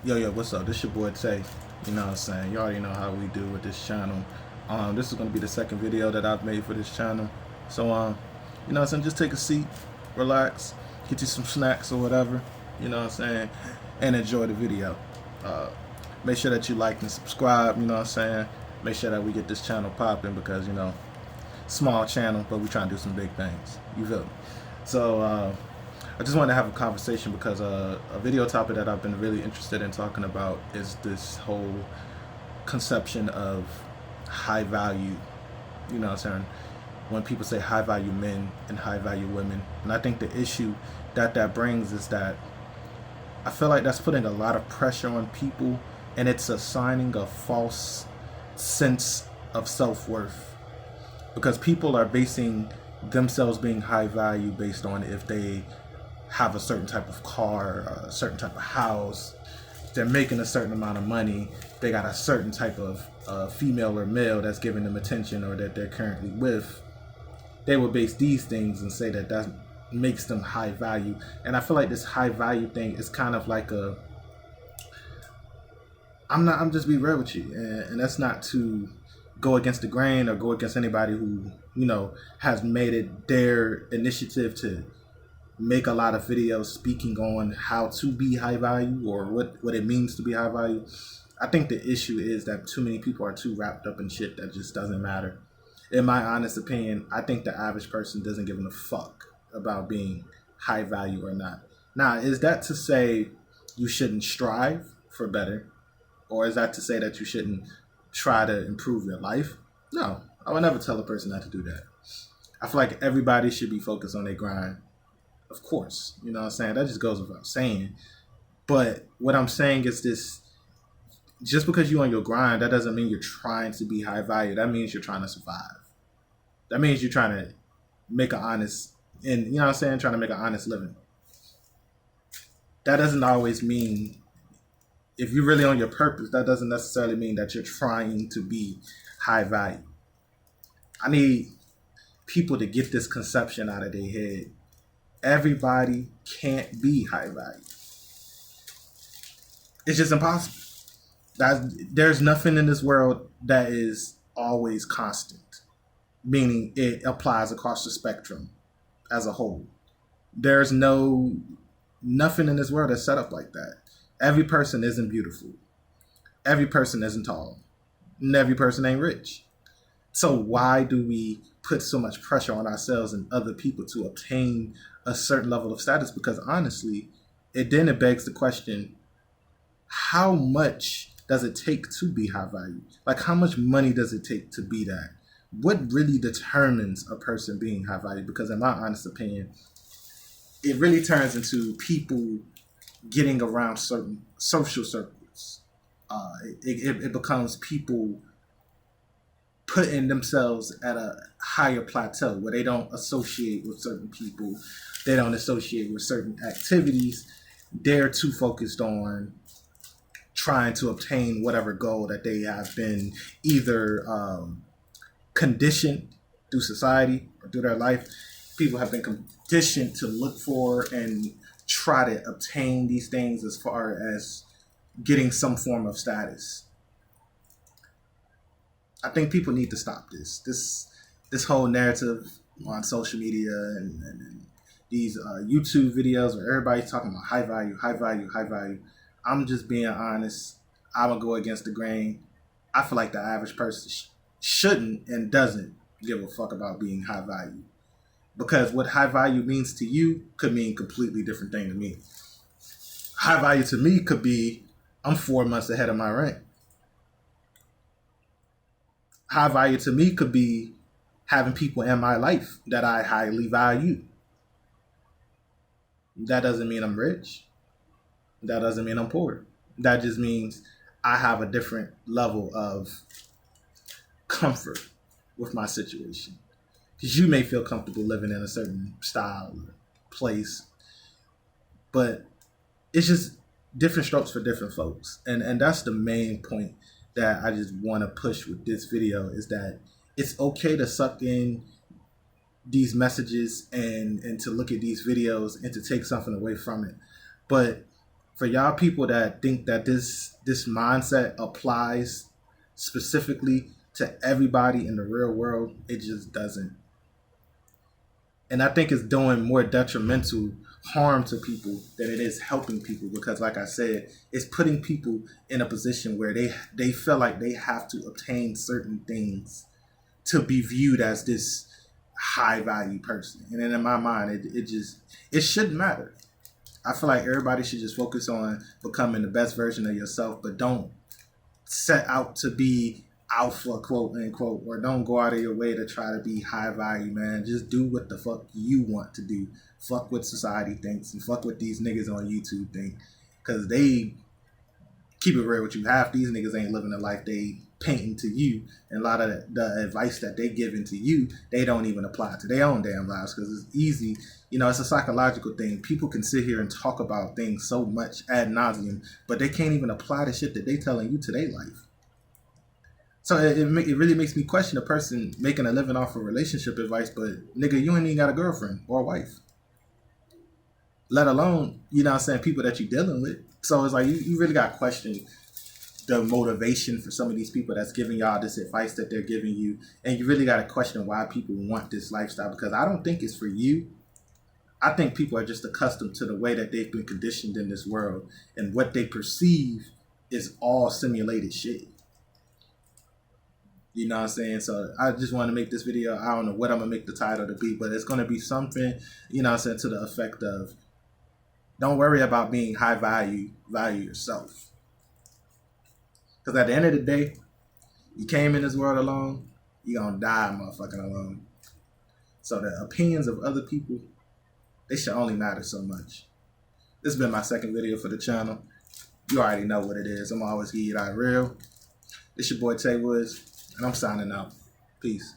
Yo, what's up? This your boy Tay. You know what I'm saying? You already know how we do with this channel. This is gonna be the second video that I've made for this channel. So you know what I'm saying? Just take a seat, relax, get you some snacks or whatever, you know what I'm saying, and enjoy the video. Uh, Make sure that you like and subscribe, you know what I'm saying? Make sure that we get this channel popping because, you know, small channel, but we trying to do some big things. You feel me? So I just wanted to have a conversation because a video topic that I've been really interested in talking about is this whole conception of high value. You know what I'm saying? When people say high value men and high value women. And I think the issue that brings is that I feel like that's putting a lot of pressure on people, and it's assigning a false sense of self-worth because people are basing themselves being high value based on if they have a certain type of car, a certain type of house, they're making a certain amount of money, they got a certain type of female or male that's giving them attention or that they're currently with. They will base these things and say that that makes them high value. And I feel like this high value thing is kind of like a, I'm just be real with you, and that's not to go against the grain or go against anybody who, you know, has made it their initiative to make a lot of videos speaking on how to be high value or what it means to be high value. I think the issue is that too many people are too wrapped up in shit that just doesn't matter. In my honest opinion, I think the average person doesn't give a fuck about being high value or not. Now, is that to say you shouldn't strive for better? Or is that to say that you shouldn't try to improve your life? No, I would never tell a person not to do that. I feel like everybody should be focused on their grind. Of course, you know what I'm saying? That just goes without saying. But what I'm saying is this, just because you're on your grind, that doesn't mean you're trying to be high value. That means you're trying to survive. That means you're trying to make an honest, and you know what I'm saying, trying to make an honest living. That doesn't always mean, if you're really on your purpose, that doesn't necessarily mean that you're trying to be high value. I need people to get this conception out of their head. Everybody can't be high value. It's just impossible. There's nothing in this world that is always constant, meaning it applies across the spectrum as a whole. There's nothing in this world that's set up like that. Every person isn't beautiful. Every person isn't tall. And every person ain't rich. So why do we put so much pressure on ourselves and other people to obtain a certain level of status? Because honestly, it begs the question, how much does it take to be high value? Like, how much money does it take to be that? What really determines a person being high value? Because in my honest opinion, it really turns into people getting around certain social circles. It becomes people putting themselves at a higher plateau where they don't associate with certain people, they don't associate with certain activities. They're too focused on trying to obtain whatever goal that they have been either conditioned through society or through their life. People have been conditioned to look for and try to obtain these things as far as getting some form of status. I think people need to stop this whole narrative on social media and these YouTube videos where everybody's talking about high value, high value, high value. I'm just being honest. I would go against the grain. I feel like the average person shouldn't and doesn't give a fuck about being high value. Because what high value means to you could mean a completely different thing to me. High value to me could be I'm 4 months ahead of my rent. High value to me could be having people in my life that I highly value. That doesn't mean I'm rich. That doesn't mean I'm poor. That just means I have a different level of comfort with my situation. Because you may feel comfortable living in a certain style or place, but it's just different strokes for different folks. And that's the main point that I just want to push with this video, is that it's okay to suck in these messages and to look at these videos and to take something away from it. But For y'all people that think that this mindset applies specifically to everybody in the real world, it just doesn't. And I think it's doing more detrimental harm to people than it is helping people, because like I said, it's putting people in a position where they feel like they have to obtain certain things to be viewed as this high value person. And then in my mind, it shouldn't matter. I feel like everybody should just focus on becoming the best version of yourself, but don't set out to be alpha, quote unquote, or don't go out of your way to try to be high value, man. Just do what the fuck you want to do. Fuck what society thinks and fuck what these niggas on YouTube think. Because they, keep it real with you, half these niggas ain't living the life they painting to you, and a lot of the advice that they giving to you, they don't even apply to their own damn lives, because it's easy. You know, it's a psychological thing. People can sit here and talk about things so much ad nauseum, but they can't even apply the shit that they telling you to their life. So it really makes me question a person making a living off of relationship advice, but nigga, you ain't even got a girlfriend or a wife, let alone, you know what I'm saying, people that you're dealing with. So it's like you really got to question the motivation for some of these people that's giving y'all this advice that they're giving you. And you really got to question why people want this lifestyle, because I don't think it's for you. I think people are just accustomed to the way that they've been conditioned in this world, and what they perceive is all simulated shit. You know what I'm saying? So I just want to make this video. I don't know what I'm going to make the title to be, but it's going to be something, you know what I'm saying, to the effect of, don't worry about being high value, value yourself. Because at the end of the day, you came in this world alone, you're going to die motherfucking alone. So the opinions of other people, they should only matter so much. This has been my second video for the channel. You already know what it is. I'm always give you that real. It's your boy Tay Woods, and I'm signing out. Peace.